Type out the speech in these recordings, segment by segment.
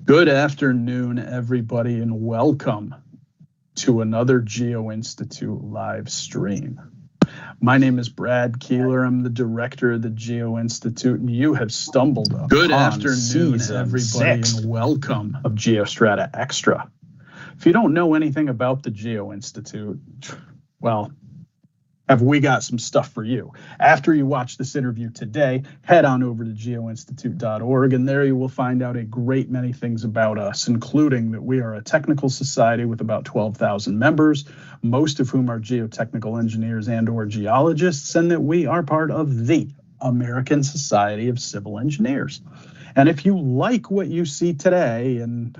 Good afternoon, everybody, and welcome to another Geo-Institute live stream. My name is Brad Keeler. I'm the director of the Geo-Institute, and you have stumbled upon Good afternoon, season everybody, 6 and welcome of GeoStrata Extra. If you don't know anything about the Geo-Institute, well, have we got some stuff for you. After you watch this interview today, head on over to geo-institute.org, and there you will find out a great many things about us, including that we are a technical society with about 12,000 members, most of whom are geotechnical engineers and or geologists, and that we are part of the American Society of Civil Engineers. And if you like what you see today, and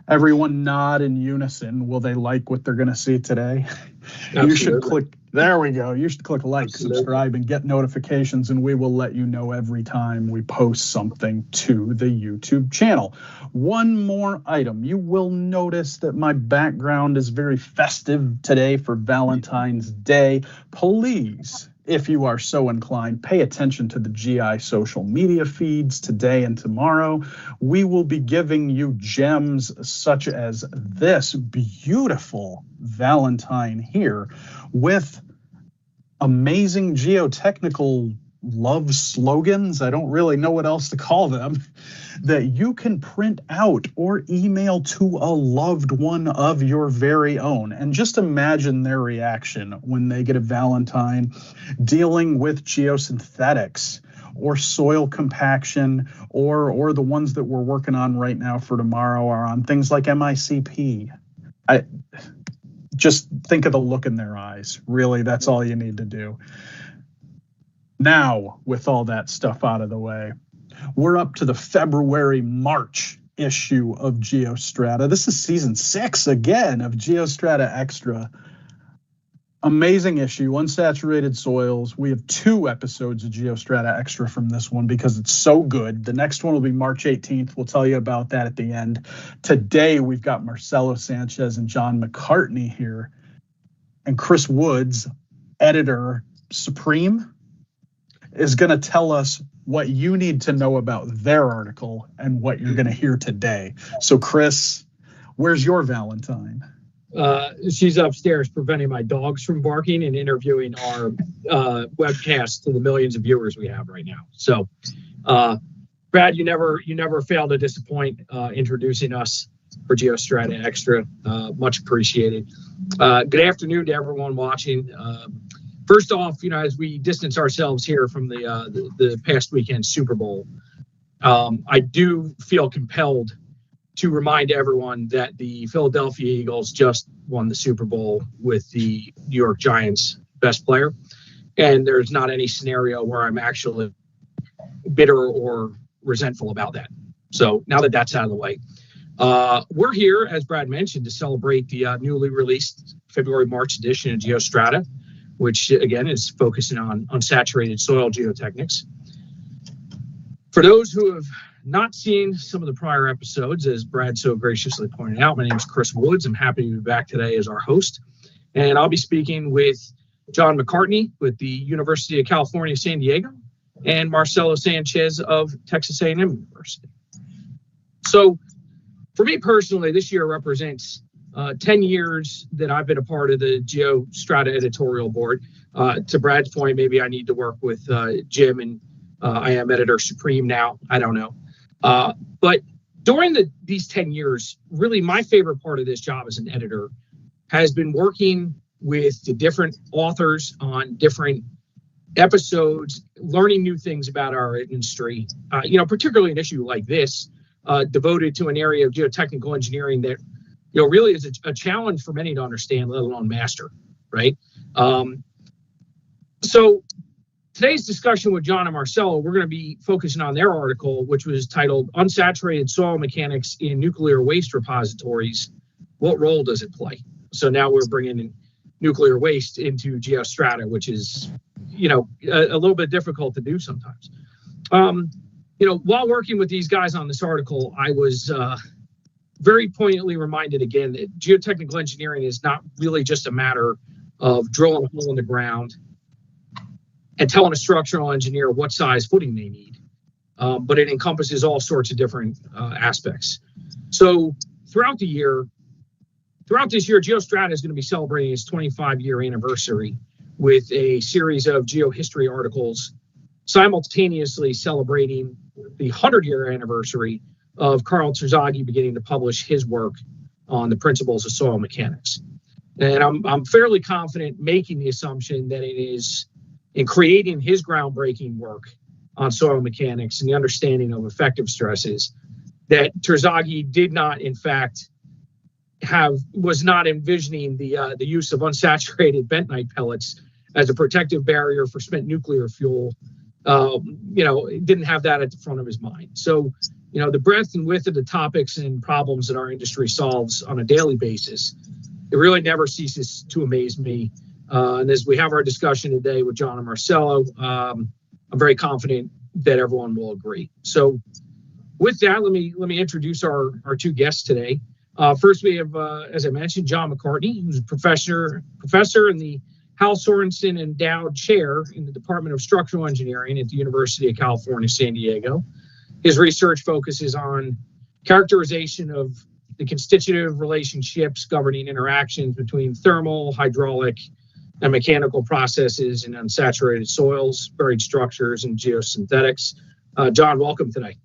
everyone nod in unison, will they like what they're gonna see today? Absolutely. You should click, there we go. You should click like, subscribe, and get notifications, and we will let you know every time we post something to the YouTube channel. One more item. You will notice that my background is very festive today for Valentine's Day. Please, if you are so inclined, pay attention to the GI social media feeds today and tomorrow. We will be giving you gems such as this beautiful Valentine here with amazing geotechnical love slogans. I don't really know what else to call them, that you can print out or email to a loved one of your very own. And just imagine their reaction when they get a Valentine dealing with geosynthetics or soil compaction, or the ones that we're working on right now for tomorrow are on things like MICP. Just think of the look in their eyes. Really, that's all you need to do. Now, with all that stuff out of the way, we're up to the February-March issue of GeoStrata. This is season 6 again of GeoStrata Extra. Amazing issue, unsaturated soils. We have 2 episodes of GeoStrata Extra from this one because it's so good. The next one will be March 18th. We'll tell you about that at the end. Today, we've got Marcelo, Sanchez, and John McCartney here. And Chris Woods, editor supreme, is gonna tell us what you need to know about their article and what you're gonna hear today. So Chris, where's your Valentine? She's upstairs preventing my dogs from barking and interviewing our webcast to the millions of viewers we have right now. So, Brad, you never fail to disappoint introducing us for GeoStrata Extra. Much appreciated. Good afternoon to everyone watching. First off, as we distance ourselves here from the past weekend Super Bowl, I do feel compelled to remind everyone that the Philadelphia Eagles just won the Super Bowl with the New York Giants best player. And there's not any scenario where I'm actually bitter or resentful about that. So now that that's out of the way, we're here, as Brad mentioned, to celebrate the newly released February-March edition of GeoStrata, which again is focusing on unsaturated soil geotechnics. For those who have not seen some of the prior episodes, as Brad so graciously pointed out, my name is Chris Woods. I'm happy to be back today as our host. And I'll be speaking with John McCartney with the University of California, San Diego, and Marcelo Sanchez of Texas A&M University. So for me personally, this year represents 10 years that I've been a part of the GeoStrata editorial board. To Brad's point, maybe I need to work with Jim, and I am editor supreme now. I don't know. But during these 10 years, really my favorite part of this job as an editor has been working with the different authors on different episodes, learning new things about our industry, particularly an issue like this, devoted to an area of geotechnical engineering that really is a challenge for many to understand, let alone master, right? So today's discussion with John and Marcelo, we're going to be focusing on their article, which was titled Unsaturated Soil Mechanics in Nuclear Waste Repositories. What role does it play? So now we're bringing in nuclear waste into GeoStrata, which is, a little bit difficult to do sometimes. While working with these guys on this article, I was very poignantly reminded again that geotechnical engineering is not really just a matter of drilling a hole in the ground and telling a structural engineer what size footing they need. but it encompasses all sorts of different aspects. So throughout this year, GeoStrata is going to be celebrating its 25-year anniversary with a series of geohistory articles, simultaneously celebrating the 100-year anniversary of Carl Terzaghi beginning to publish his work on the principles of soil mechanics. And I'm fairly confident making the assumption that it is in creating his groundbreaking work on soil mechanics and the understanding of effective stresses that Terzaghi did not, in fact, was not envisioning the use of unsaturated bentonite pellets as a protective barrier for spent nuclear fuel. Didn't have that at the front of his mind. So, the breadth and width of the topics and problems that our industry solves on a daily basis, it really never ceases to amaze me. And as we have our discussion today with John and Marcelo, I'm very confident that everyone will agree. So with that, let me introduce our two guests today. First, we have, as I mentioned, John McCartney, who's a professor in the Hal Sorensen Endowed Chair in the Department of Structural Engineering at the University of California, San Diego. His research focuses on characterization of the constitutive relationships governing interactions between thermal, hydraulic, and mechanical processes in unsaturated soils, buried structures, and geosynthetics. John, welcome today.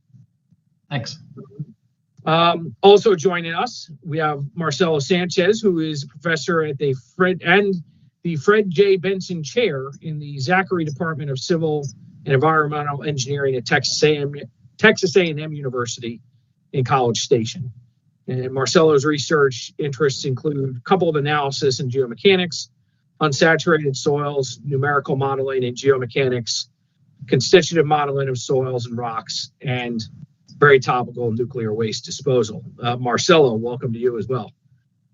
Thanks. Also joining us, we have Marcelo Sanchez, who is a professor at the Fred J. Benson Chair in the Zachary Department of Civil and Environmental Engineering at Texas A&M University in College Station. And Marcelo's research interests include coupled analysis in geomechanics, unsaturated soils, numerical modeling in geomechanics, constitutive modeling of soils and rocks, and very topical nuclear waste disposal. Marcelo, welcome to you as well.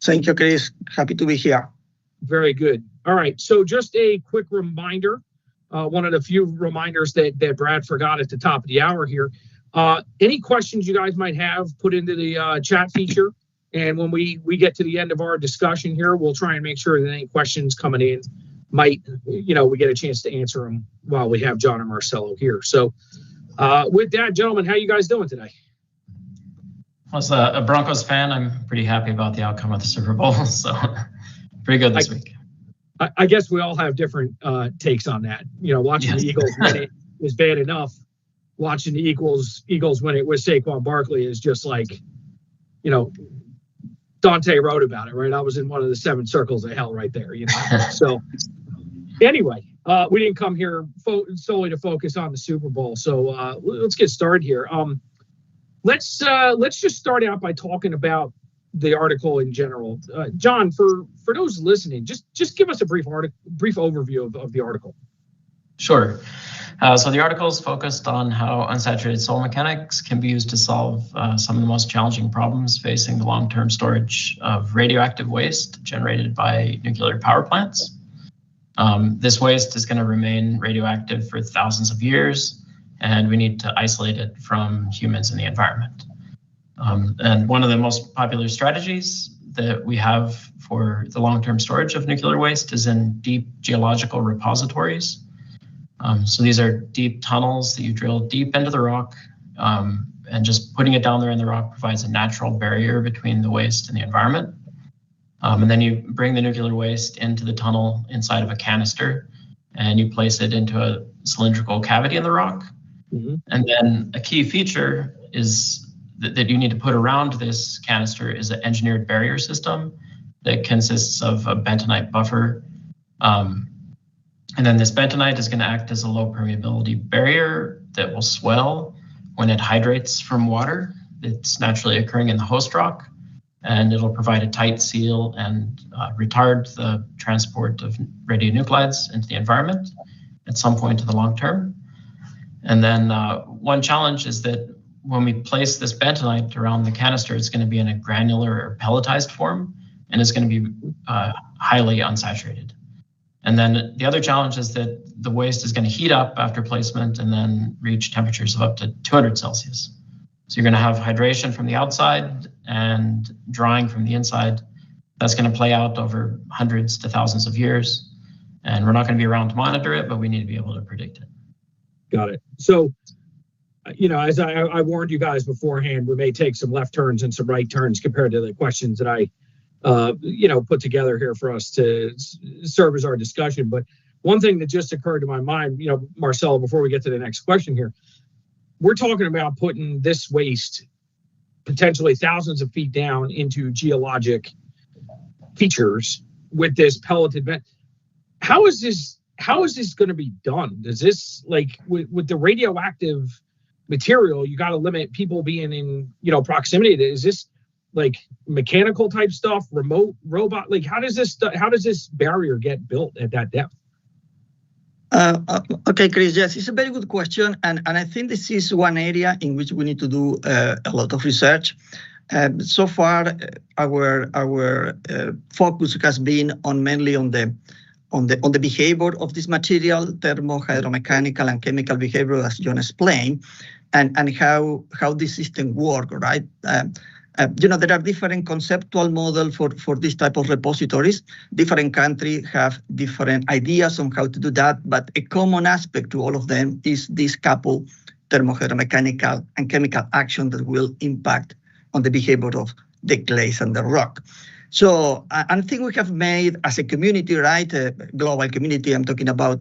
Thank you, Chris. Happy to be here. Very good. All right. So just a quick reminder, one of the few reminders that Brad forgot at the top of the hour here. Any questions you guys might have, put into the chat feature. And when we get to the end of our discussion here, we'll try and make sure that any questions coming in we get a chance to answer them while we have John and Marcelo here. So with that, gentlemen, how you guys doing today? As a Broncos fan, I'm pretty happy about the outcome of the Super Bowl. So pretty good this week. I guess we all have different takes on that. Watching the Eagles win it is bad enough. Watching the Eagles win it with Saquon Barkley is just like, Dante wrote about it, right? I was in one of the 7 circles of hell right there, So anyway, we didn't come here solely to focus on the Super Bowl. So let's get started here. Let's just start out by talking about the article in general. John, for those listening, just give us a brief overview of the article. Sure. So the article is focused on how unsaturated soil mechanics can be used to solve some of the most challenging problems facing the long-term storage of radioactive waste generated by nuclear power plants. This waste is going to remain radioactive for thousands of years, and we need to isolate it from humans in the environment. And one of the most popular strategies that we have for the long-term storage of nuclear waste is in deep geological repositories. So these are deep tunnels that you drill deep into the rock, and just putting it down there in the rock provides a natural barrier between the waste and the environment. And then you bring the nuclear waste into the tunnel inside of a canister, and you place it into a cylindrical cavity in the rock. Mm-hmm. And then a key feature is that you need to put around this canister is an engineered barrier system that consists of a bentonite buffer. And then this bentonite is going to act as a low permeability barrier that will swell when it hydrates from water that's naturally occurring in the host rock. And it'll provide a tight seal and retard the transport of radionuclides into the environment at some point in the long term. And then one challenge is that when we place this bentonite around the canister, it's going to be in a granular or pelletized form, and it's going to be highly unsaturated. And then the other challenge is that the waste is going to heat up after placement and then reach temperatures of up to 200 Celsius. So you're going to have hydration from the outside and drying from the inside. That's going to play out over hundreds to thousands of years. And we're not going to be around to monitor it, but we need to be able to predict it. Got it. So as I warned you guys beforehand, we may take some left turns and some right turns compared to the questions that I, put together here for us to serve as our discussion. But one thing that just occurred to my mind, Marcelo, before we get to the next question here, we're talking about putting this waste potentially thousands of feet down into geologic features with this pelleted vent. How is this going to be done? Does this, like, with the radioactive material, you got to limit people being in, proximity to? Is this like mechanical type stuff, remote robot? Like, how does this barrier get built at that depth? Okay, Chris, yes, it's a very good question. And I think this is one area in which we need to do a lot of research. So far, our focus has been mainly on the behavior of this material, thermo, hydromechanical, and chemical behavior, as John explained, and how this system works, right? There are different conceptual models for this type of repositories. Different countries have different ideas on how to do that, but a common aspect to all of them is this couple thermo-hydromechanical and chemical action that will impact on the behavior of the clays and the rock. So I think we have made, as a community, right, a global community, I'm talking about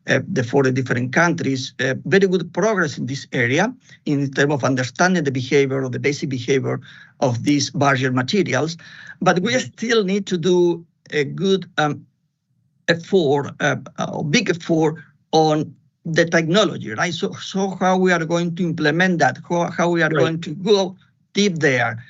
the 40 different countries, very good progress in this area in terms of understanding the behavior or the basic behavior of these barrier materials. But we still need to do a good effort, a big effort on the technology, right? So how we are going to implement that, how we are going to go deep there.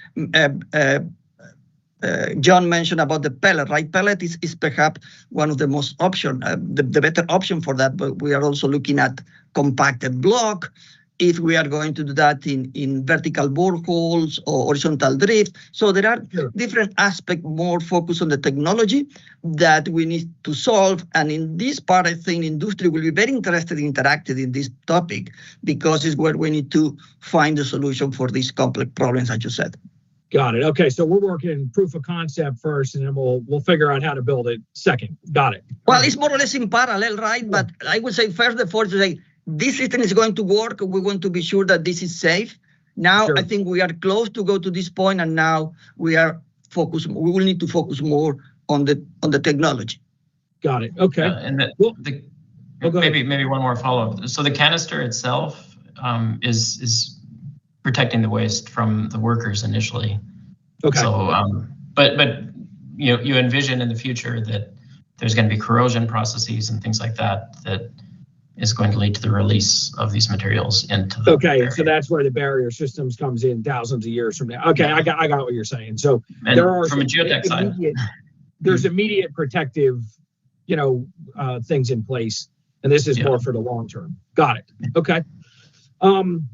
John mentioned about the pellet, right? Pellet is perhaps one of the most option, the better option for that, but we are also looking at compacted block, if we are going to do that in vertical boreholes or horizontal drift. So there are different aspects more focused on the technology that we need to solve. And in this part, I think industry will be very interested in interacting in this topic, because it's where we need to find the solution for these complex problems, as you said. Got it. Okay, so we're working proof of concept first, and then we'll figure out how to build it second. Got it. Well, it's more or less in parallel, right? Yeah. But I would say first, the first to say this system is going to work. We want to be sure that this is safe. Now, I think we are close to go to this point, and now we are focused. We will need to focus more on the technology. Got it. Okay. And maybe one more follow-up. So the canister itself is protecting the waste from the workers initially. Okay. So, but you envision in the future that there's going to be corrosion processes and things like that is going to lead to the release of these materials into the barrier. So that's where the barrier systems comes in thousands of years from now. Okay, I got what you're saying. So there are from a geotech side, there's immediate protective, things in place, and this is more for the long term. Got it. Okay.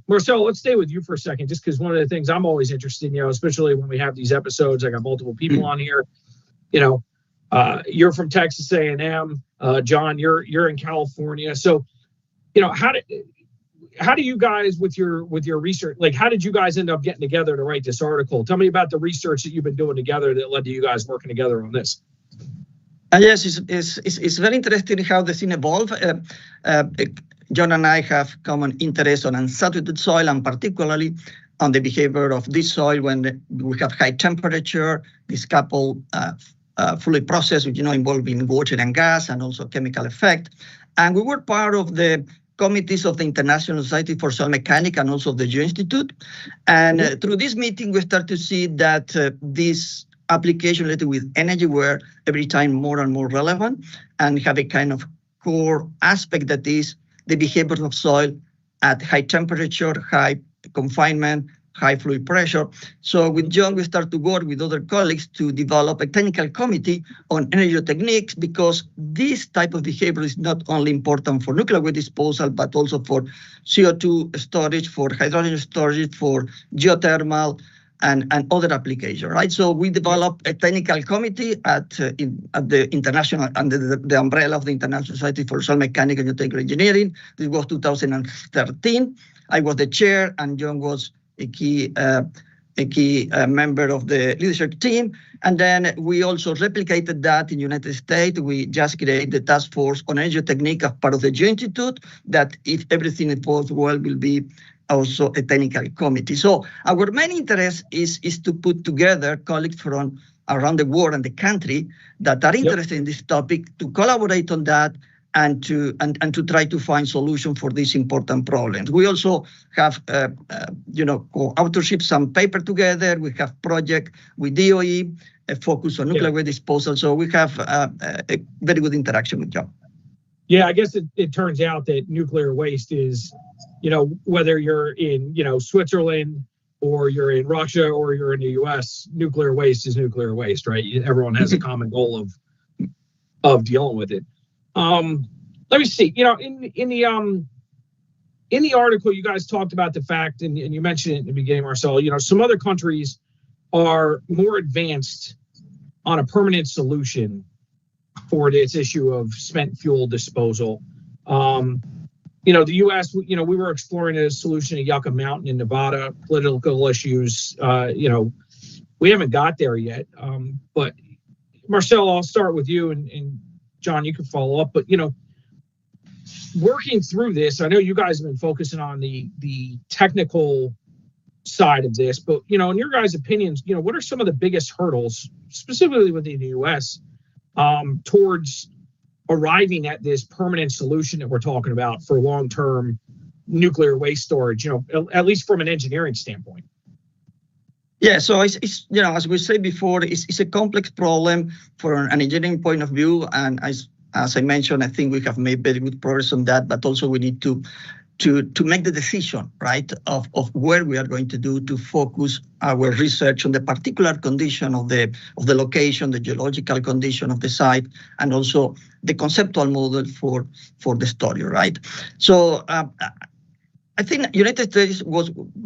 Marcelo, let's stay with you for a second, just because one of the things I'm always interested in, especially when we have these episodes, I got multiple people on here, you're from Texas A&M, John, you're in California. So, how do you guys with your research, like, how did you guys end up getting together to write this article? Tell me about the research that you've been doing together that led to you guys working together on this. Yes, it's very interesting how the thing evolved. John and I have common interest on unsaturated soil, and particularly on the behavior of this soil when we have high temperature, this couple fluid process, which involving water and gas and also chemical effect. And we were part of the committees of the International Society for Soil Mechanics and also the Geo-Institute. And through this meeting, we start to see that this application related with energy were every time more and more relevant and have a kind of core aspect that is the behavior of soil at high temperature, high confinement, high fluid pressure. So with John, we start to work with other colleagues to develop a technical committee on energy techniques, because this type of behavior is not only important for nuclear waste disposal, but also for CO2 storage, for hydrogen storage, for geothermal, and other applications, right? So we developed a technical committee at the international, under the umbrella of the International Society for Soil Mechanics and Geotechnical Engineering. This was 2013. I was the chair, and John was a key member of the leadership team. And then we also replicated that in the United States. We just created the task force on energy technique as part of the Geo-Institute, that if everything evolves well, will be also a technical committee. So our main interest is to put together colleagues from around the world and the country that are interested in this topic to collaborate on that and to try to find solutions for these important problems. We also have, co-authorship some paper together. We have project with DOE, a focus on nuclear waste disposal. So we have a very good interaction with John. Yeah, I guess it turns out that nuclear waste is, whether you're in, Switzerland or you're in Russia or you're in the US, nuclear waste is nuclear waste, right? Everyone has a common goal of dealing with it. Let me see, in the article, you guys talked about the fact, and you mentioned it in the beginning, Marcelo, some other countries are more advanced on a permanent solution for this issue of spent fuel disposal. The U.S., we were exploring a solution at Yucca Mountain in Nevada, political issues, we haven't got there yet. But Marcelo, I'll start with you, and John, you can follow up. But, working through this, I know you guys have been focusing on the technical side of this, but, in your guys' opinions, what are some of the biggest hurdles, specifically within the U.S., towards arriving at this permanent solution that we're talking about for long-term nuclear waste storage, at least from an engineering standpoint? Yeah, so it's as we said before, it's a complex problem from an engineering point of view, and as I mentioned, I think we have made very good progress on that, but also we need to make the decision, right, of where we are going to do to focus our research on the particular condition of the location, the geological condition of the site, and also the conceptual model for the storage, right? So I think United States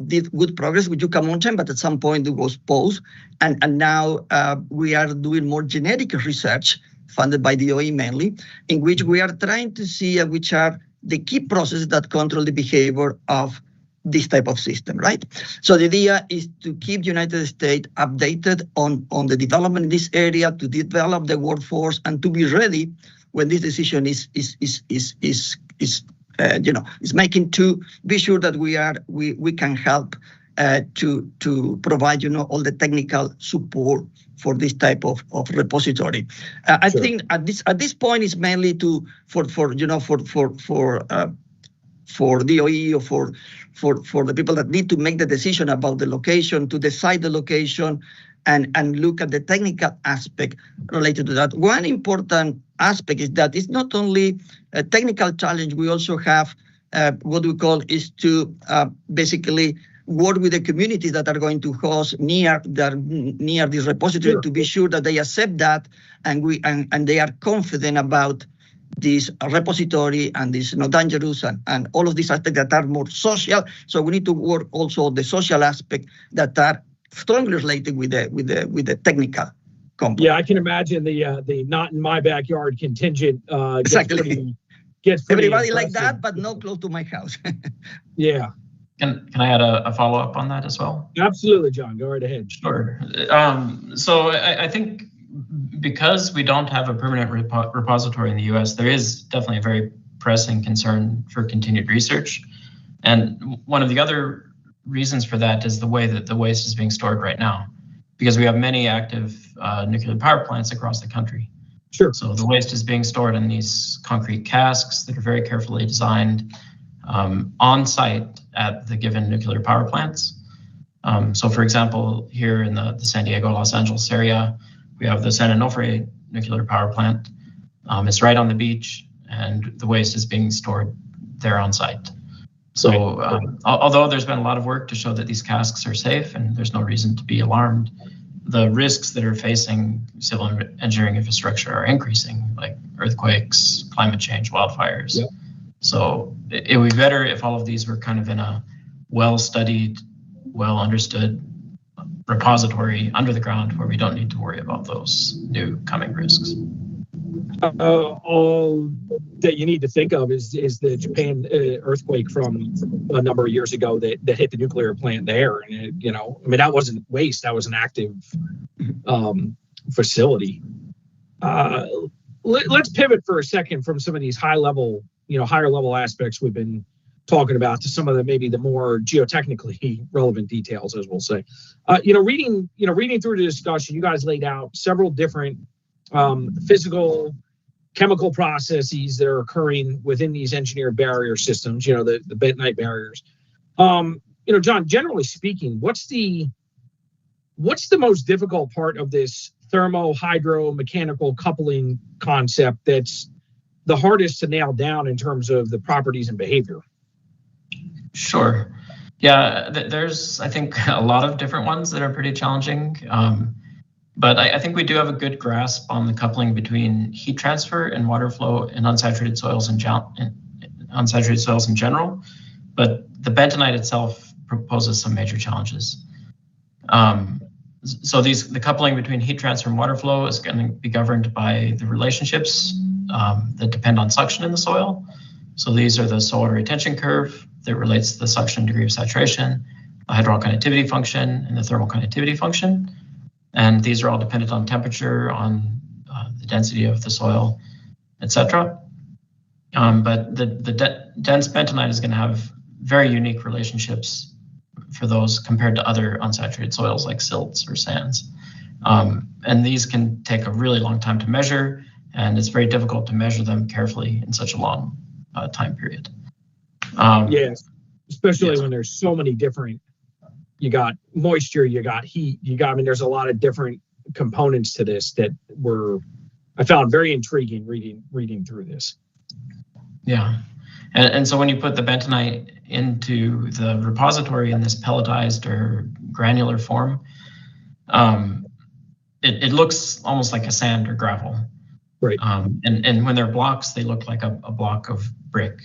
did good progress with Yucca Mountain, but at some point it was paused, and now we are doing more genetic research funded by DOE mainly, in which we are trying to see which are the key processes that control the behavior of this type of system, right? So the idea is to keep United States updated on the development in this area, to develop the workforce, and to be ready when this decision is making, to be sure that we can help to provide all the technical support for this type of repository. I think at this point it's mainly for DOE or for the people that need to make the decision about the location, to decide the location and look at the technical aspect related to that. One important aspect is that it's not only a technical challenge, we also have what we call is to basically work with the communities that are going to host near this repository to be sure that they accept that and they are confident about this repository and this not dangerous and all of these aspects that are more social. So we need to work also on the social aspect that are strongly related with the technical component. Yeah, I can imagine the not in my backyard contingent exactly gets pretty everybody impressive. like that, but not close to my house. Yeah. Can I add a follow-up on that as well? Absolutely, John. Go right ahead. Sure. So I think because we don't have a permanent repository in the U.S., there is definitely a very pressing concern for continued research. And one of the other reasons for that is the way that the waste is being stored right now, because we have many active nuclear power plants across the country. Sure. So the waste is being stored in these concrete casks that are very carefully designed on site at the given nuclear power plants. So for example, here in the San Diego, Los Angeles area, we have the San Onofre nuclear power plant. It's right on the beach and the waste is being stored there on site. So although there's been a lot of work to show that these casks are safe and there's no reason to be alarmed, the risks that are facing civil engineering infrastructure are increasing, like earthquakes, climate change, wildfires. Yep. So it would be better if all of these were kind of in a well-studied, well-understood repository under the ground where we don't need to worry about those new coming risks. All that you need to think of is the Japan earthquake from a number of years ago that hit the nuclear plant there. And, that wasn't waste, that was an active facility. Let's pivot for a second from some of these higher level aspects we've been talking about, to some of the maybe the more geotechnically relevant details, as we'll say. Reading through the discussion, you guys laid out several different physical, chemical processes that are occurring within these engineered barrier systems. The bentonite barriers. John, generally speaking, what's the most difficult part of this thermo-hydro-mechanical coupling concept that's the hardest to nail down in terms of the properties and behavior? Sure. Yeah, there's, I think, a lot of different ones that are pretty challenging. But I think we do have a good grasp on the coupling between heat transfer and water flow in unsaturated soils in general. But the bentonite itself proposes some major challenges. So the coupling between heat transfer and water flow is going to be governed by the relationships that depend on suction in the soil. So these are the soil water retention curve that relates to the suction degree of saturation, the hydraulic conductivity function, and the thermal conductivity function. And these are all dependent on temperature, on the density of the soil, etc. But the dense bentonite is going to have very unique relationships for those compared to other unsaturated soils like silts or sands. And these can take a really long time to measure, and it's very difficult to measure them carefully in such a long time period. Yes, especially when there's so many different, you got moisture, you got heat, there's a lot of different components to this that I found very intriguing reading through this. Yeah. And so when you put the bentonite into the repository in this pelletized or granular form, it looks almost like a sand or gravel. Right. And when they're blocks, they look like a block of brick.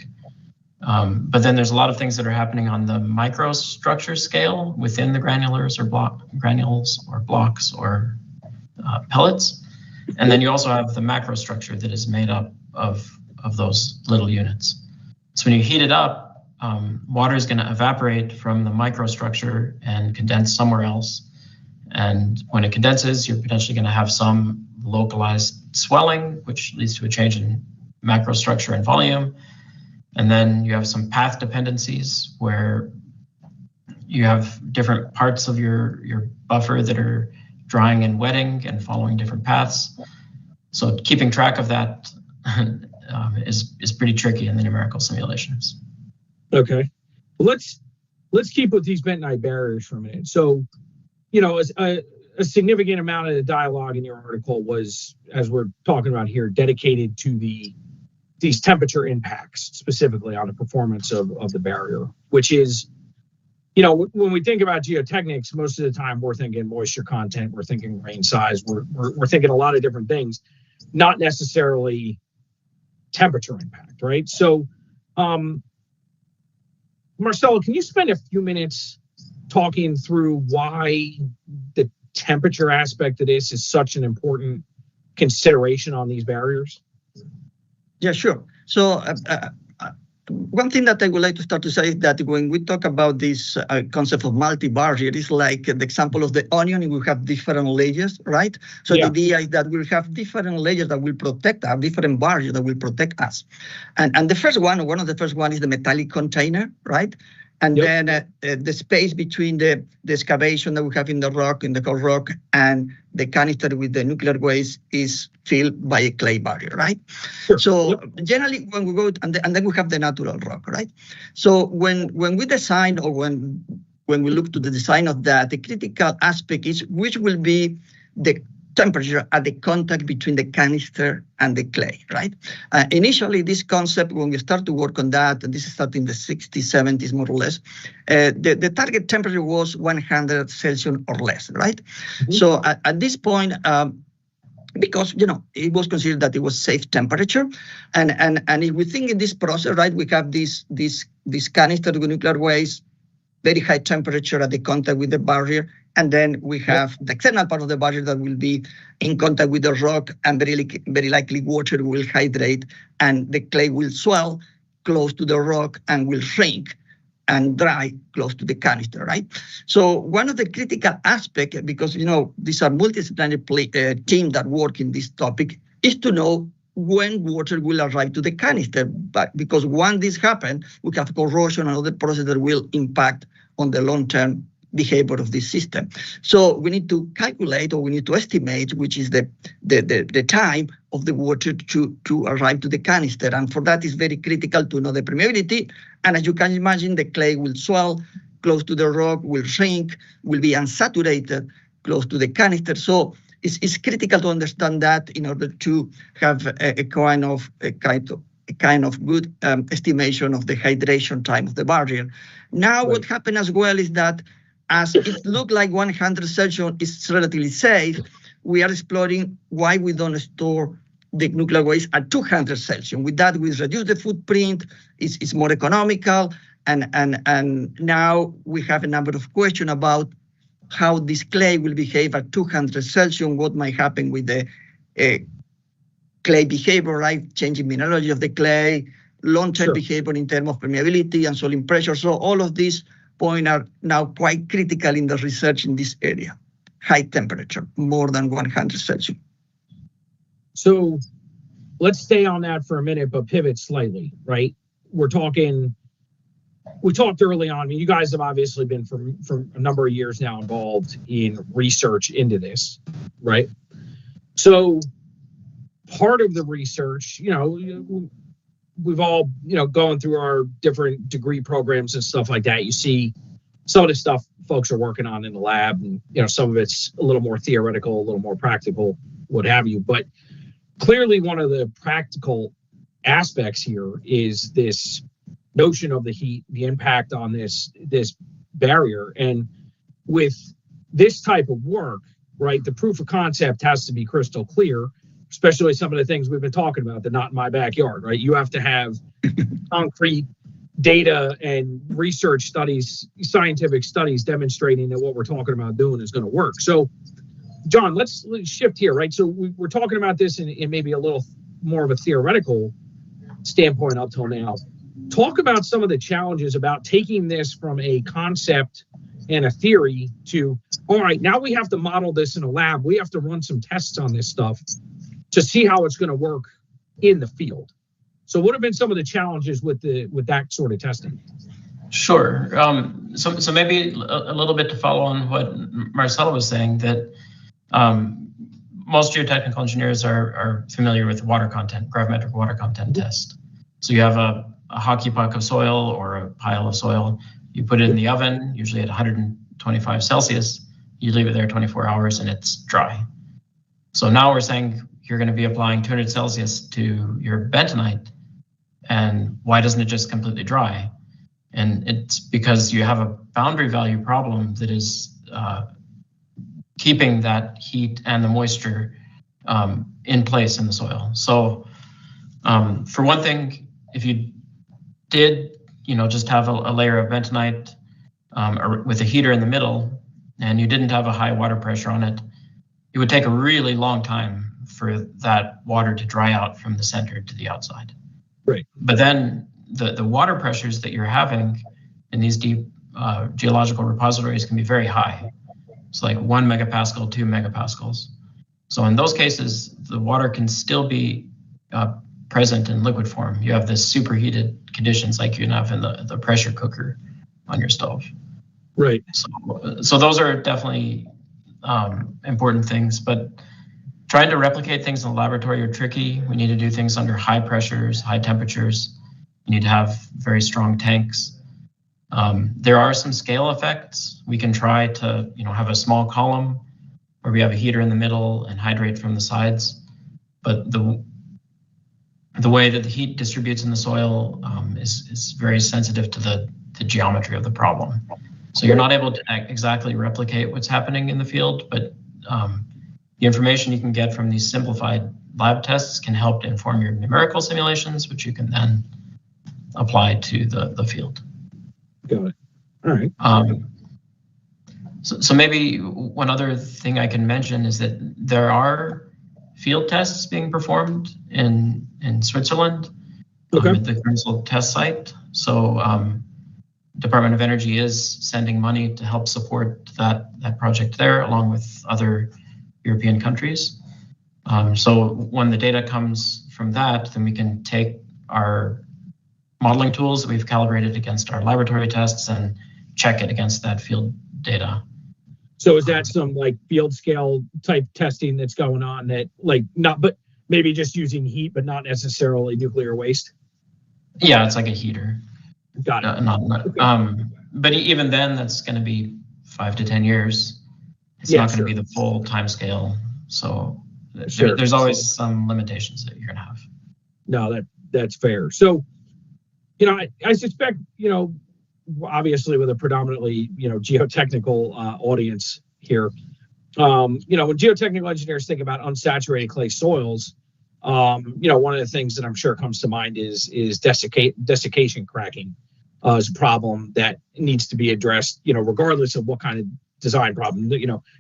But then there's a lot of things that are happening on the microstructure scale within the granules or blocks or pellets. And then you also have the macrostructure that is made up of those little units. So when you heat it up, water is going to evaporate from the microstructure and condense somewhere else. And when it condenses, you're potentially going to have some localized swelling, which leads to a change in macrostructure and volume. And then you have some path dependencies where you have different parts of your buffer that are drying and wetting and following different paths. So keeping track of that is pretty tricky in the numerical simulations. Okay, well, let's keep with these bentonite barriers for a minute. So, a significant amount of the dialogue in your article was, as we're talking about here, dedicated to these temperature impacts, specifically on the performance of the barrier, which is, when we think about geotechnics, most of the time we're thinking moisture content, we're thinking grain size, we're thinking a lot of different things, not necessarily temperature impact, right? So, Marcelo, can you spend a few minutes talking through why the temperature aspect of this is such an important consideration on these barriers? Yeah, sure. So one thing that I would like to start to say is that when we talk about this concept of multi-barrier, it's like the example of the onion, we have different layers, right? So the idea is that we'll have different layers that will protect us, different barriers that will protect us. And one of the first one is the metallic container, right? And then the space between the excavation that we have in the cold rock, and the canister with the nuclear waste is filled by a clay barrier, right? Sure. So generally, when we go, and then we have the natural rock, right? So when we design, or when we look to the design of that, the critical aspect is which will be the temperature at the contact between the canister and the clay, right? Initially, this concept, when we start to work on that, and this started in the 60s, 70s, more or less, the target temperature was 100 Celsius or less, right? Mm-hmm. So at this point, because it was considered that it was safe temperature, and if we think in this process, right, we have this canister with nuclear waste, very high temperature at the contact with the barrier, and then we have the external part of the barrier that will be in contact with the rock, and very likely water will hydrate, and the clay will swell close to the rock and will shrink and dry close to the canister, right? So one of the critical aspects, because these are multidisciplinary team that work in this topic, is to know when water will arrive to the canister. But because once this happens, we have corrosion and other processes that will impact on the long-term behavior of this system. So we need to calculate, or we need to estimate, which is the time of the water to arrive to the canister. And for that, it's very critical to know the permeability. And as you can imagine, the clay will swell close to the rock, will shrink, will be unsaturated close to the canister. So it's critical to understand that in order to have a kind of good estimation of the hydration time of the barrier. Now, what happened as well is that as it looked like 100 Celsius is relatively safe, we are exploring why we don't store the nuclear waste at 200 Celsius. With that, we reduce the footprint, it's more economical, and now we have a number of questions about how this clay will behave at 200 Celsius, what might happen with the clay behavior, right? Changing mineralogy of the clay, long-term behavior in terms of permeability and soil pressure. So all of these points are now quite critical in the research in this area. High temperature, more than 100 Celsius. So let's stay on that for a minute, but pivot slightly, right? We talked early on, I mean, you guys have obviously been for a number of years now involved in research into this, right? So part of the research, we've all, going through our different degree programs and stuff like that. You see some of the stuff folks are working on in the lab, and, some of it's a little more theoretical, a little more practical, what have you. But clearly one of the practical aspects here is this notion of the heat, the impact on this barrier. And with this type of work, right, the proof of concept has to be crystal clear, especially some of the things we've been talking about, that not in my backyard, right? You have to have concrete data and research studies, scientific studies demonstrating that what we're talking about doing is going to work. So, John, let's shift here, right? So we're talking about this in maybe a little more of a theoretical standpoint up till now. Talk about some of the challenges about taking this from a concept and a theory to, all right, now we have to model this in a lab. We have to run some tests on this stuff to see how it's going to work in the field. So what have been some of the challenges with that sort of testing? Sure. So maybe a little bit to follow on what Marcelo was saying, that most geotechnical engineers are familiar with water content, gravimetric water content test. So you have a hockey puck of soil or a pile of soil, you put it in the oven, usually at 125 Celsius, you leave it there 24 hours and it's dry. So now we're saying you're going to be applying 200 Celsius to your bentonite, and why doesn't it just completely dry? And it's because you have a boundary value problem that is keeping that heat and the moisture in place in the soil. So for one thing, if you did, just have a layer of bentonite with a heater in the middle, and you didn't have a high water pressure on it, it would take a really long time for that water to dry out from the center to the outside. Right. But then the water pressures that you're having in these deep geological repositories can be very high. It's like 1 megapascal, 2 megapascals. So in those cases, the water can still be present in liquid form. You have this superheated conditions like you have in the pressure cooker on your stove. Right. So those are definitely important things, but trying to replicate things in the laboratory are tricky. We need to do things under high pressures, high temperatures. You need to have very strong tanks. There are some scale effects. We can try to, have a small column where we have a heater in the middle and hydrate from the sides. But the way that the heat distributes in the soil is very sensitive to the geometry of the problem. So you're not able to exactly replicate what's happening in the field, but the information you can get from these simplified lab tests can help to inform your numerical simulations, which you can then apply to the field. Got it. All right. So maybe one other thing I can mention is that there are field tests being performed in Switzerland at the Grimsel test site. So Department of Energy is sending money to help support that project there, along with other European countries. So when the data comes from that, then we can take our modeling tools that we've calibrated against our laboratory tests and check it against that field data. So is that some like field scale type testing that's going on that like not, but maybe just using heat, but not necessarily nuclear waste? Yeah, it's like a heater. Got it. Okay. But even then, that's going to be 5 to 10 years. It's not going to be the full time scale. So there's always some limitations that you're going to have. No, that's fair. So, I suspect, obviously with a predominantly, geotechnical audience here, when geotechnical engineers think about unsaturated clay soils, one of the things that I'm sure comes to mind is desiccation cracking as a problem that needs to be addressed, regardless of what kind of design problem,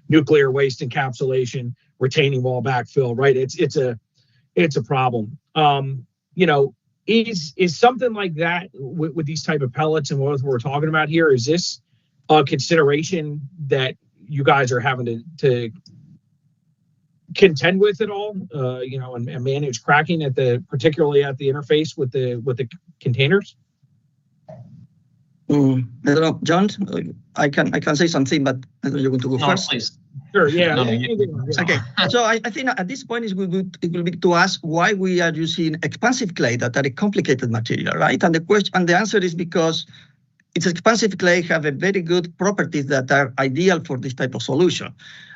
nuclear waste encapsulation, retaining wall backfill, right? It's a problem. Is something like that with these type of pellets and what we're talking about here, is this a consideration that you guys are having to contend with at all, and manage cracking particularly at the interface with the containers? I don't know, John. I can say something, but I don't know, you want to go first? Please. Sure. Yeah. Okay. So I think at this point it will be to ask why we are using expansive clay that are a complicated material, right? And the answer is because it's expansive clay have a very good properties that are ideal for this type of solution.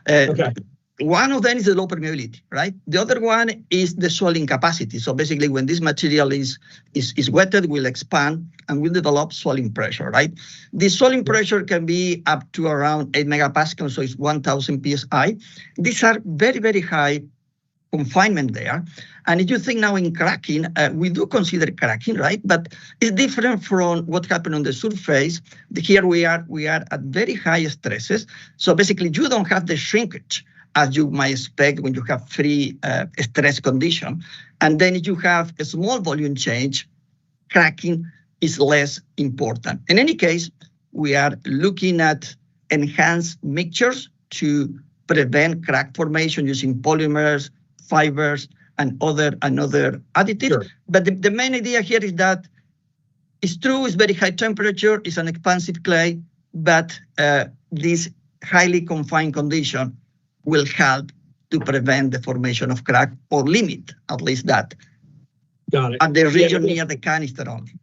Okay. One of them is the low permeability, right? The other one is the swelling capacity. So basically, when this material is wetted, will expand and will develop swelling pressure, right? The swelling pressure can be up to around 8 megapascals, so it's 1,000 psi. These are very, very high confinement there. And if you think now in cracking, we do consider cracking, right? But it's different from what happened on the surface. Here we are at very high stresses. So basically, you don't have the shrinkage as you might expect when you have free stress condition. And then if you have a small volume change, cracking is less important. In any case, we are looking at enhanced mixtures to prevent crack formation using polymers, fibers, and other additives. Sure. But the main idea here is that it's true, it's very high temperature, it's an expansive clay, but this highly confined condition will help to prevent the formation of crack or limit at least that. Got it. At the region near the canister only.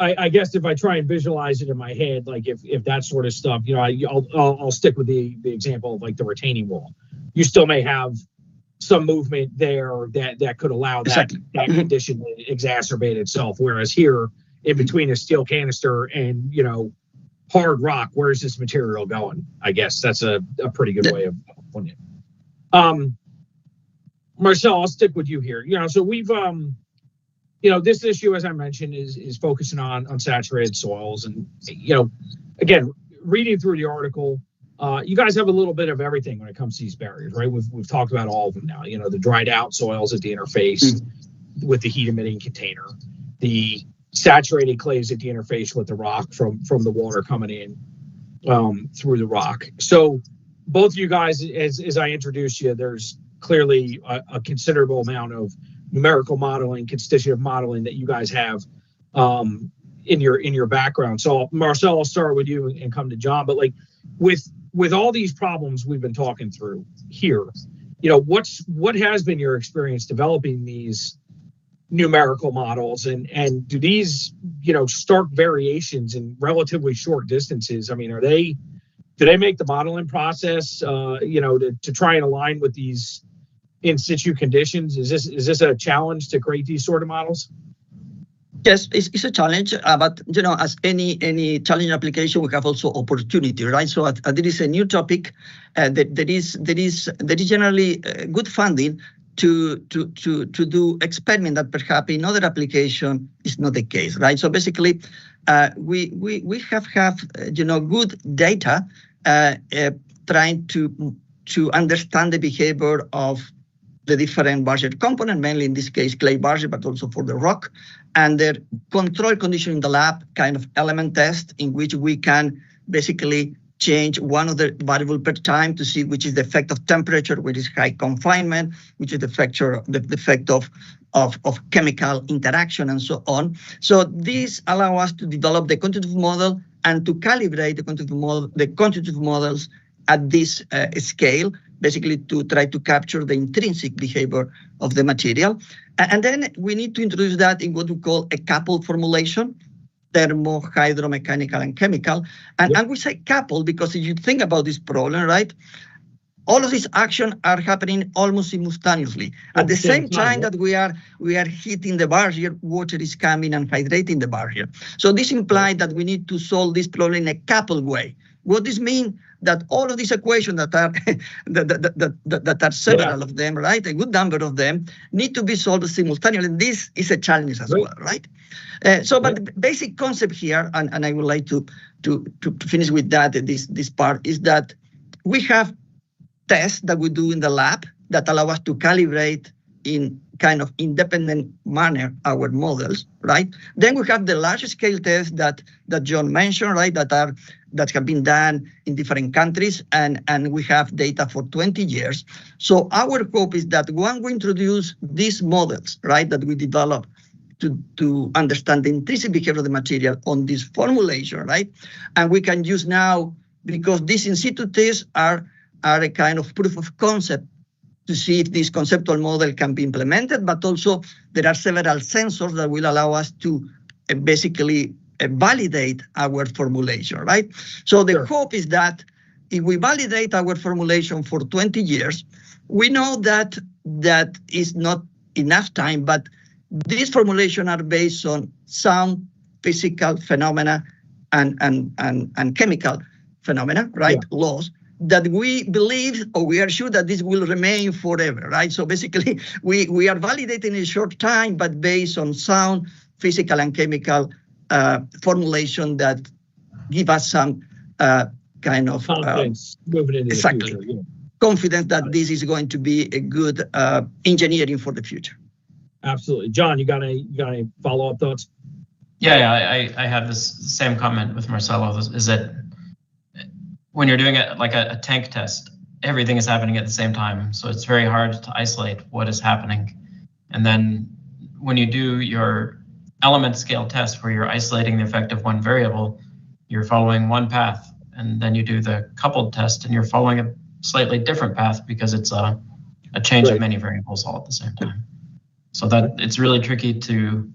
I guess if I try and visualize it in my head, like if that sort of stuff, I'll stick with the example of like the retaining wall. You still may have some movement there that could allow that condition to exacerbate itself. Whereas here, in between a steel canister and hard rock, where's this material going? I guess that's a pretty good way of putting it. Marcel, I'll stick with you here. So we've this issue, as I mentioned, is focusing on unsaturated soils, and again, reading through the article, you guys have a little bit of everything when it comes to these barriers, right? We've talked about all of them now. The dried out soils at the interface with the heat emitting container, the saturated clays at the interface with the rock from the water coming in through the rock. So both you guys, as I introduced you, there's clearly a considerable amount of numerical modeling, constitutive modeling that you guys have in your background. So Marcel, I'll start with you and come to John. But like with all these problems we've been talking through here, what has been your experience developing these numerical models, and do these stark variations in relatively short distances? I mean, do they make the modeling process to try and align with these in situ conditions? Is this a challenge to create these sort of models? Yes, it's a challenge, but as any challenge application, we have also opportunity, right? So there is a new topic there is generally good funding to do experiment that perhaps in other application is not the case, right? So basically, we have good data trying to understand the behavior of the different barrier component, mainly in this case clay barrier, but also for the rock, and their control condition in the lab kind of element test in which we can basically change one of the variable per time to see which is the effect of temperature, which is high confinement, which is the effect of chemical interaction, and so on. So these allow us to develop the quantitative model and to calibrate the quantitative models at this scale, basically to try to capture the intrinsic behavior of the material. And then we need to introduce that in what we call a coupled formulation, thermo, hydromechanical, and chemical. And we say coupled because if you think about this problem, right, all of these actions are happening almost simultaneously. At the same time that we are hitting the barrier, water is coming and hydrating the barrier. So this implies that we need to solve this problem in a coupled way. What this means that all of these equations that are that are several of them, right, a good number of them, need to be solved simultaneously. And this is a challenge as well, right? But the basic concept here, and I would like to finish with that, this part, is that we have tests that we do in the lab that allow us to calibrate in kind of independent manner our models, right? Then we have the large scale tests that John mentioned, right, that have been done in different countries, and we have data for 20 years. So our hope is that when we introduce these models, right, that we develop to understand the intrinsic behavior of the material on this formulation, right, and we can use now, because these in situ tests are a kind of proof of concept to see if this conceptual model can be implemented, but also there are several sensors that will allow us to basically validate our formulation, right? So the hope is that if we validate our formulation for 20 years, we know that is not enough time, but these formulations are based on sound physical phenomena and chemical phenomena, right? Laws that we believe, or we are sure that this will remain forever, right? So basically, we are validating in a short time, but based on sound physical and chemical formulation that give us some kind of confidence moving into the future. Yeah. Confidence that this is going to be a good engineering for the future. Absolutely, John. You got any follow-up thoughts? Yeah, I have this same comment with Marcelo. Is that when you're doing it like a tank test, everything is happening at the same time, so it's very hard to isolate what is happening. And then when you do your element scale test where you're isolating the effect of one variable, you're following one path, and then you do the coupled test and you're following a slightly different path because it's a change of many variables all at the same time. So that it's really tricky to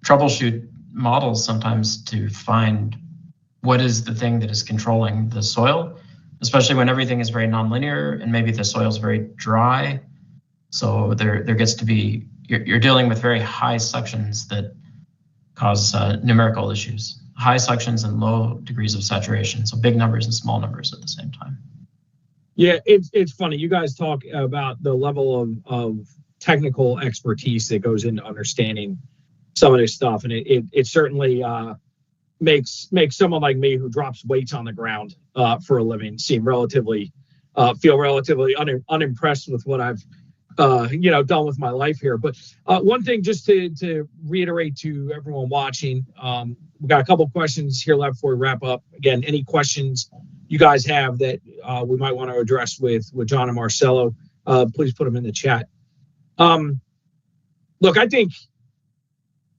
troubleshoot models sometimes to find what is the thing that is controlling the soil, especially when everything is very nonlinear and maybe the soil is very dry. So there gets to be, you're dealing with very high suctions that cause numerical issues, high suctions and low degrees of saturation. So big numbers and small numbers at the same time. Yeah, it's funny. You guys talk about the level of technical expertise that goes into understanding some of this stuff, and it certainly makes someone like me who drops weights on the ground for a living seem feel relatively unimpressed with what I've done with my life here. But one thing, just to reiterate to everyone watching, we've got a couple questions here left before we wrap up. Again, any questions you guys have that we might want to address with John and Marcelo, please put them in the chat. Look, I think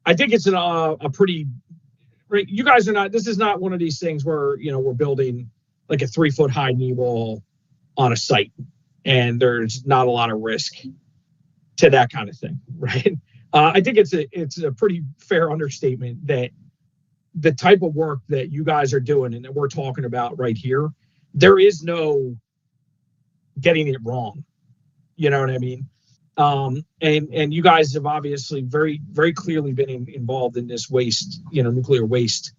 it's a pretty, right, you guys are not, this is not one of these things where, we're building like a 3-foot high knee wall on a site and there's not a lot of risk to that kind of thing, right? I think it's a pretty fair understatement that the type of work that you guys are doing and that we're talking about right here, there is no getting it wrong. You know what I mean? And you guys have obviously very, very clearly been involved in this waste, nuclear waste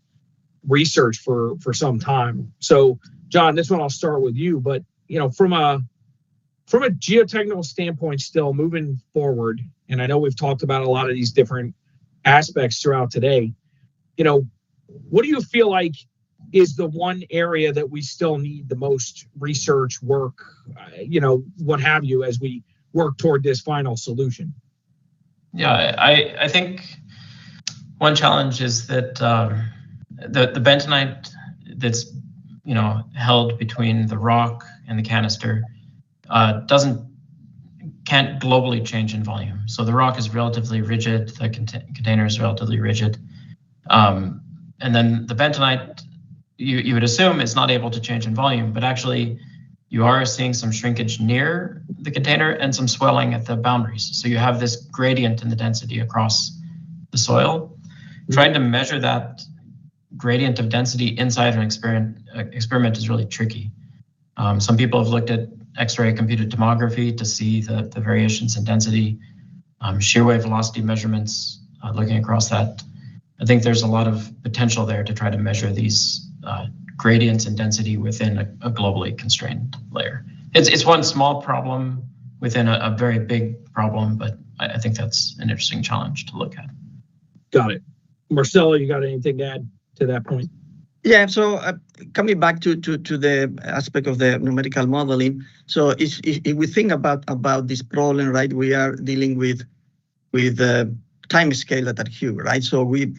research for some time. So, John, this one I'll start with you, but from a geotechnical standpoint, still moving forward, and I know we've talked about a lot of these different aspects throughout today. What do you feel like is the one area that we still need the most research work, what have you, as we work toward this final solution? Yeah, I think one challenge is that the bentonite that's held between the rock and the canister can't globally change in volume. So the rock is relatively rigid, the container is relatively rigid. And then the bentonite, you would assume is not able to change in volume, but actually you are seeing some shrinkage near the container and some swelling at the boundaries. So you have this gradient in the density across the soil. Trying to measure that gradient of density inside an experiment is really tricky. Some people have looked at X-ray computed tomography to see the variations in density, shear wave velocity measurements, looking across that. I think there's a lot of potential there to try to measure these gradients in density within a globally constrained layer. It's one small problem within a very big problem, but I think that's an interesting challenge to look at. Got it. Marcelo, you got anything to add to that point? Yeah, so coming back to the aspect of the numerical modeling, so if we think about this problem, right, we are dealing with time scale that are huge, right? So we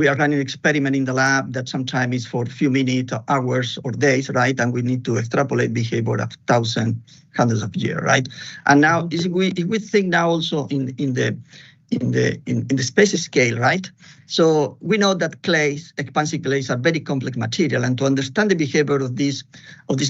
are running an experiment in the lab that sometimes is for a few minutes, hours, or days, right? And we need to extrapolate behavior of thousands, hundreds of years, right? And now, if we think now also in the space scale, right? So we know that clays, expansive clays, are very complex material, and to understand the behavior of this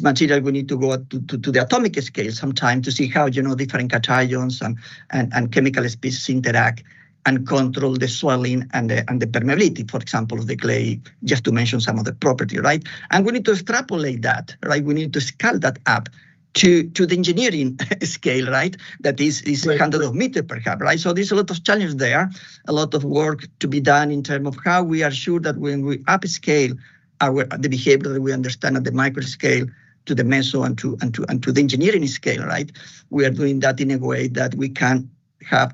material, we need to go to the atomic scale sometime to see how different cations and chemical species interact and control the swelling and the permeability, for example, of the clay, just to mention some of the property, right? And we need to extrapolate that, right? We need to scale that up to the engineering scale, right? That is hundreds of meters perhaps, right? So there's a lot of challenge there, a lot of work to be done in terms of how we are sure that when we upscale the behavior that we understand at the micro scale to the meso and to the engineering scale, right? We are doing that in a way that we can have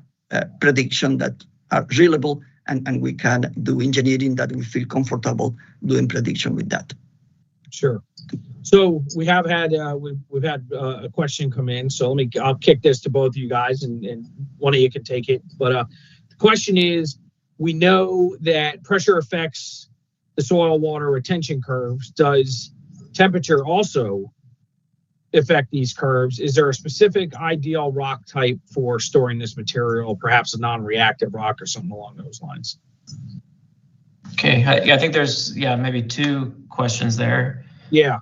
prediction that are reliable, and we can do engineering that we feel comfortable doing prediction with that. Sure. So we have had we've had a question come in. So I'll kick this to both of you guys, and one of you can take it. But the question is, we know that pressure affects the soil water retention curves. Does temperature also affect these curves? Is there a specific ideal rock type for storing this material, perhaps a non-reactive rock or something along those lines? Okay, I think there's maybe two questions there. Yeah.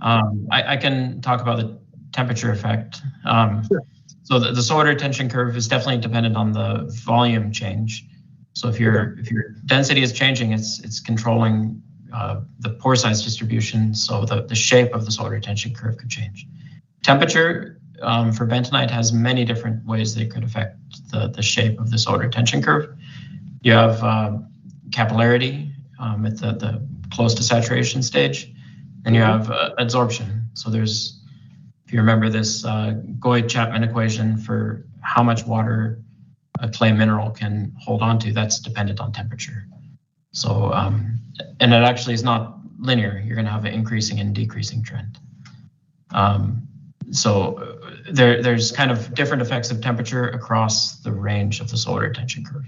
I can talk about the temperature effect. Sure. So the soil retention curve is definitely dependent on the volume change. So if your density is changing, it's controlling the pore size distribution. So the shape of the soil retention curve could change. Temperature for bentonite has many different ways they could affect the shape of the soil retention curve. You have capillarity at the close to saturation stage, and you have adsorption. So there's, if you remember this Goyd-Chapman equation for how much water a clay mineral can hold on to, that's dependent on temperature. So, and it actually is not linear. You're gonna have an increasing and decreasing trend. So there's kind of different effects of temperature across the range of the soil retention curve.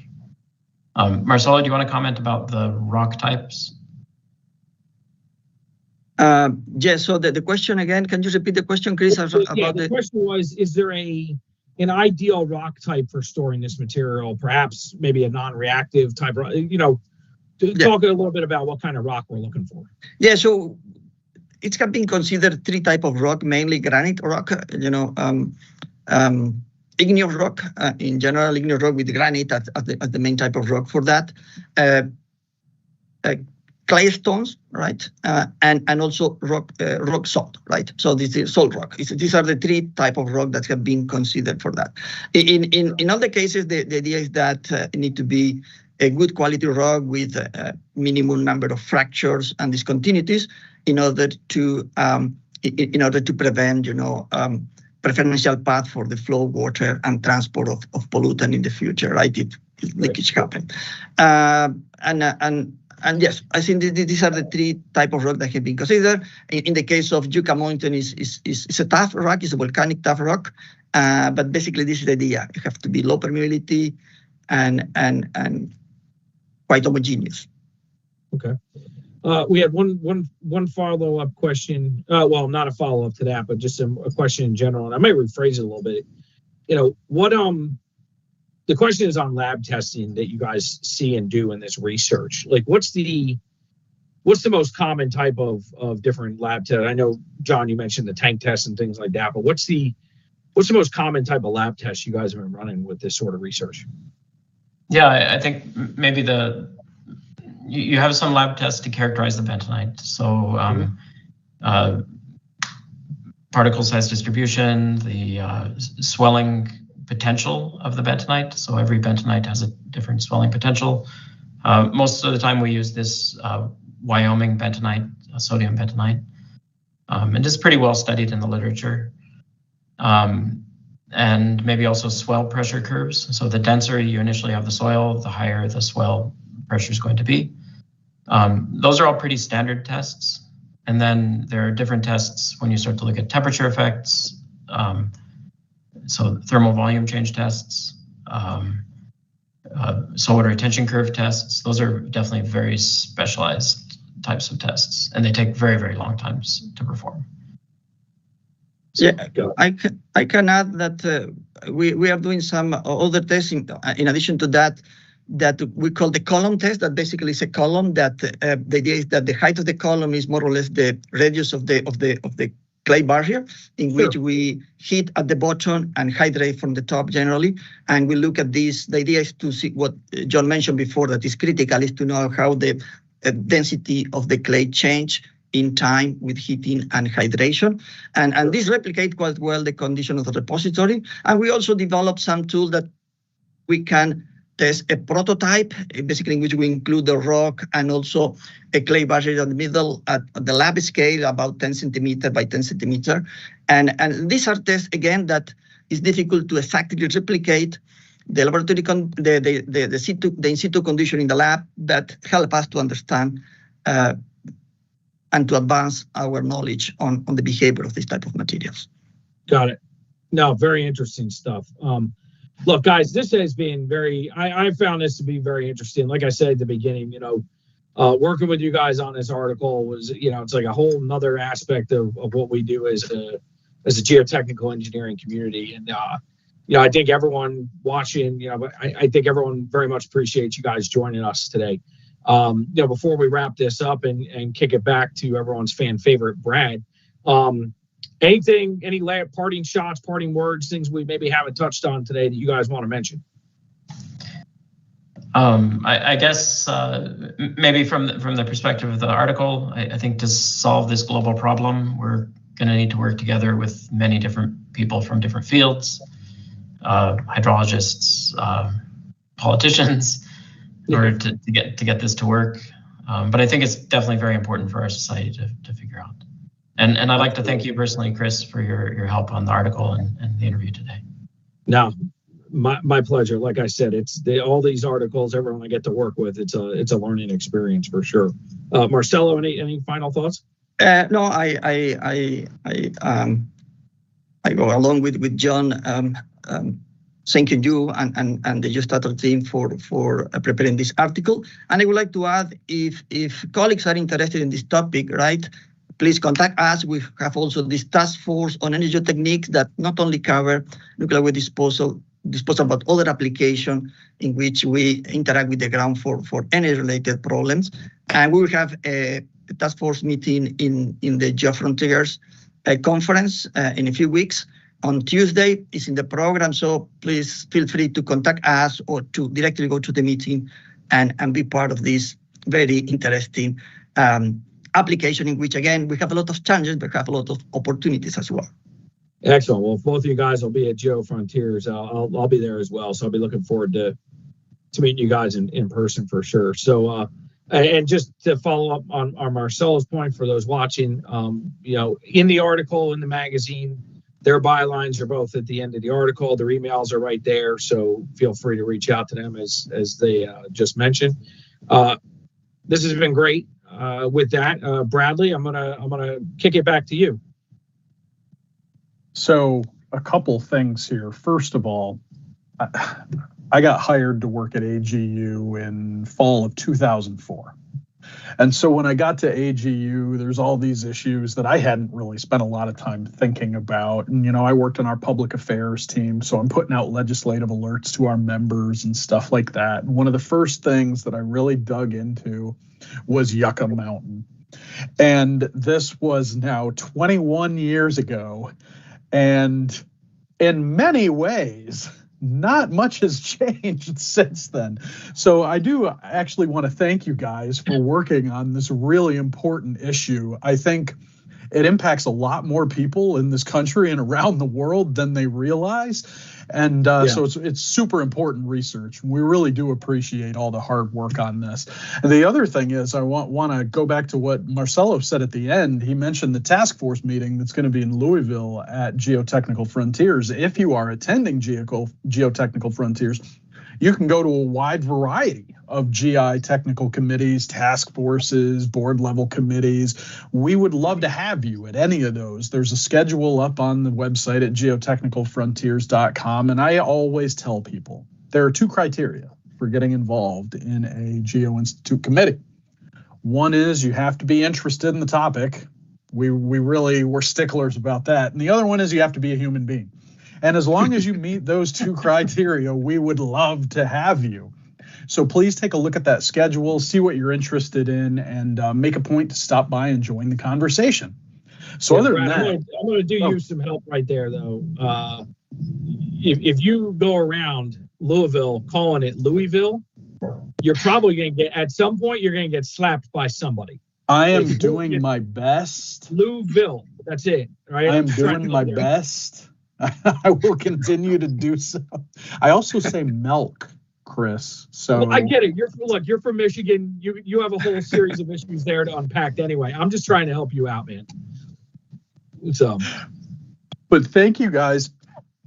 Marcelo, do you want to comment about the rock types? Yes, so the question again, can you repeat the question, Chris? The question was, is there an ideal rock type for storing this material, perhaps maybe a non-reactive type, talk a little bit about what kind of rock we're looking for. Yeah, so it's been considered three types of rock, mainly granite rock, igneous rock, in general, igneous rock with granite as the main type of rock for that. Clay stones, right? And also rock salt, right? So this is salt rock. These are the three types of rock that have been considered for that. In all the cases, the idea is that it need to be a good quality rock with a minimum number of fractures and discontinuities in order to prevent, preferential path for the flow of water and transport of pollutant in the future, right? If leakage happens. And yes, I think these are the three types of rock that have been considered. In the case of Yucca Mountain, is a tough rock, it's a volcanic tough rock. But basically, this is the idea. You have to be low permeability and quite homogeneous. Okay. We had one follow-up question. Well, not a follow-up to that, but just a question in general. And I might rephrase it a little bit. What the question is on lab testing that you guys see and do in this research. Like, what's the most common type of different lab tests? I know, John, you mentioned the tank tests and things like that, but what's the most common type of lab tests you guys have been running with this sort of research? Yeah, I think maybe you have some lab tests to characterize the bentonite. So particle size distribution, the swelling potential of the bentonite. So every bentonite has a different swelling potential. Most of the time we use this Wyoming bentonite, sodium bentonite. And it's pretty well studied in the literature. And maybe also swell pressure curves. So the denser you initially have the soil, the higher the swell pressure is going to be. Those are all pretty standard tests. And then there are different tests when you start to look at temperature effects. So thermal volume change tests, saltwater retention curve tests. Those are definitely very specialized types of tests, and they take very, very long times to perform. So, yeah, I can add that we are doing some other testing in addition to that we call the column test. That basically is a column that the idea is that the height of the column is more or less the radius of the clay barrier, in which we heat at the bottom and hydrate from the top generally. And we look at this. The idea is to see what John mentioned before, that is critical, is to know how the density of the clay change in time with heating and hydration. And this replicate quite well the condition of the repository. And we also developed some tools that we can test a prototype, basically in which we include the rock and also a clay barrier in the middle at the lab scale, about 10 centimeter by 10 centimeter. And these are tests, again, that is difficult to effectively replicate the laboratory, the in situ condition in the lab, that help us to understand and to advance our knowledge on the behavior of this type of materials. Got it. No, very interesting stuff. Look, guys, this has been I found this to be very interesting. Like I said at the beginning, working with you guys on this article was, it's like a whole nother aspect of what we do as a geotechnical engineering community. And, I think everyone watching, I think everyone very much appreciates you guys joining us today. Before we wrap this up and kick it back to everyone's fan favorite, Brad, any parting shots, parting words, things we maybe haven't touched on today that you guys want to mention? I guess maybe from the perspective of the article, I think to solve this global problem, we're going to need to work together with many different people from different fields, hydrologists, politicians, in order to get this to work. But I think it's definitely very important for our society to figure out. And I'd like to thank you personally, Chris, for your help on the article and the interview today. No, my pleasure. Like I said, all these articles, everyone I get to work with, it's a learning experience for sure. Marcelo, any final thoughts? No, I go along with John. Thanking you and the GEOSTRATA team for preparing this article. And I would like to add, if colleagues are interested in this topic, right, please contact us. We have also this task force on energy techniques that not only cover nuclear waste disposal, but other application in which we interact with the ground for energy-related problems. And we will have a task force meeting in the GeoFrontiers conference in a few weeks. On Tuesday is in the program, so please feel free to contact us or to directly go to the meeting and be part of this very interesting application, in which, again, we have a lot of challenges, but have a lot of opportunities as well. Excellent. Well, if both of you guys will be at GeoFrontiers, I'll be there as well. So I'll be looking forward to meeting you guys in person for sure. So, and just to follow up on Marcelo's point for those watching, in the article, in the magazine, their bylines are both at the end of the article. Their emails are right there, so feel free to reach out to them as they just mentioned. This has been great. With that, Bradley, I'm gonna kick it back to you. So a couple things here. First of all, I got hired to work at AGU in fall of 2004. And so when I got to AGU, there's all these issues that I hadn't really spent a lot of time thinking about. And, you know, I worked on our public affairs team, so I'm putting out legislative alerts to our members and stuff like that. And one of the first things that I really dug into was Yucca Mountain. And this was now 21 years ago. And in many ways, not much has changed since then. So I do actually want to thank you guys for working on this really important issue. I think it impacts a lot more people in this country and around the world than they realize. And so it's super important research. We really do appreciate all the hard work on this. And the other thing is I want to go back to what Marcelo said at the end. He mentioned the task force meeting that's going to be in Louisville at Geotechnical Frontiers. If you are attending Geotechnical Frontiers, you can go to a wide variety of GI technical committees, task forces, board level committees. We would love to have you at any of those. There's a schedule up on the website at geotechnicalfrontiers.com. And I always tell people there are two criteria for getting involved in a Geo-Institute committee. One is you have to be interested in the topic. We're sticklers about that. And the other one is you have to be a human being. And as long as you meet those two criteria, we would love to have you. So please take a look at that schedule, see what you're interested in, and make a point to stop by and join the conversation. So other than that, I'm going to do you some help right there, though. If you go around Louisville calling it Louisville, you're probably going to get, at some point, you're going to get slapped by somebody. I am doing my best. Louisville, that's it. Right? I am doing my best. I will continue to do so. I also say milk, Chris. So well, I get it. You're from Michigan. You have a whole series of issues there to unpack anyway. I'm just trying to help you out, man. So, but thank you guys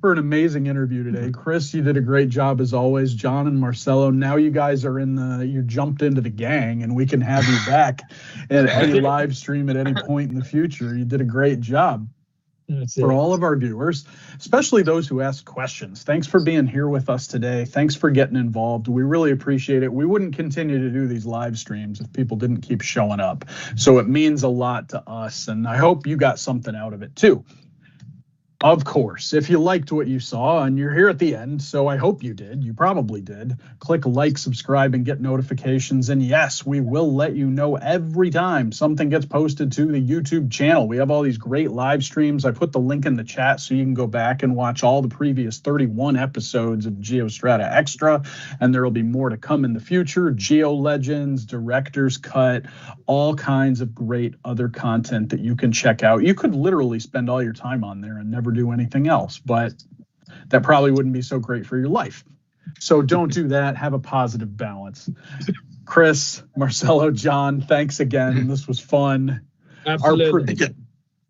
for an amazing interview today. Chris, you did a great job as always. John and Marcelo, now you guys are you jumped into the gang, and we can have you back at any live stream at any point in the future. You did a great job. For all of our viewers, especially those who ask questions. Thanks for being here with us today. Thanks for getting involved. We really appreciate it. We wouldn't continue to do these live streams if people didn't keep showing up. So it means a lot to us, and I hope you got something out of it too. Of course, if you liked what you saw, and you're here at the end, so I hope you did, you probably did, click like, subscribe, and get notifications. And yes, we will let you know every time something gets posted to the YouTube channel. We have all these great live streams. I put the link in the chat so you can go back and watch all the previous 31 episodes of GeoStrata Extra, and there will be more to come in the future. Geo Legends, Director's Cut, all kinds of great other content that you can check out. You could literally spend all your time on there and never do anything else, but that probably wouldn't be so great for your life. So don't do that. Have a positive balance. Chris, Marcelo, John, thanks again. This was fun. Absolutely.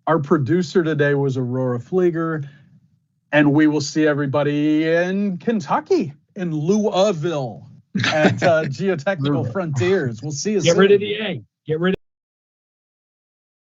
Our producer today was Aurora Flieger, and we will see everybody in Kentucky, in Louisville, at Geotechnical Frontiers. We'll see you soon. Get rid of the A. Get rid of